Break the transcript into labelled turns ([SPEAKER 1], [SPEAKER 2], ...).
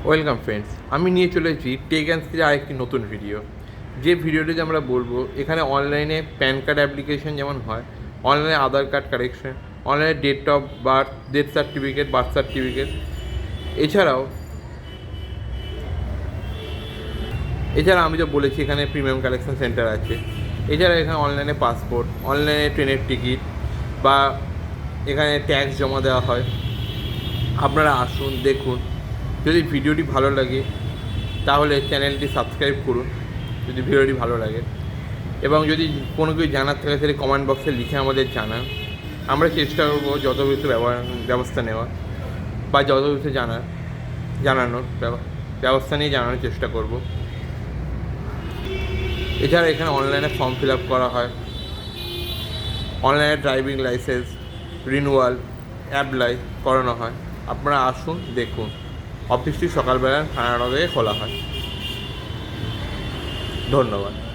[SPEAKER 1] Welcome friends, আমি নিয়ে চলে এসেছি টেক অ্যান্ড স্কিলের আরেকটি নতুন ভিডিও। যে ভিডিওটি আমরা বলবো, এখানে অনলাইনে প্যান কার্ড অ্যাপ্লিকেশন যেমন হয়, অনলাইনে আধার কার্ড কারেকশন, অনলাইনে date of birth, death certificate, birth certificate, এছাড়াও এছাড়া আমি তো বলেছি এখানে প্রিমিয়াম কালেকশন সেন্টার আছে। এছাড়া এখানে অনলাইনে পাসপোর্ট, অনলাইনে ট্রেনের টিকিট বা এখানে ট্যাক্স জমা দেওয়া হয়। আপনারা আসুন, দেখুন। যদি ভিডিওটি ভালো লাগে তাহলে চ্যানেলটি সাবস্ক্রাইব করুন যদি ভিডিওটি ভালো লাগে, এবং যদি কোনো কিছু জানার থাকে সেটা কমেন্ট বক্সে লিখে আমাদের জানান। আমরা চেষ্টা করবো যত কিছু ব্যবস্থা নেওয়া বা যত কিছু জানানোর ব্যবস্থা নিয়ে জানানোর চেষ্টা করব। এছাড়া এখানে অনলাইনে ফর্ম ফিল আপ করা হয়, অনলাইনে ড্রাইভিং লাইসেন্স রিনিউয়াল অ্যাপ্লাই করানো হয়। আপনারা আসুন, দেখুন। অফিসটি সকালবেলা 9:30 থেকে খোলা হয়। ধন্যবাদ।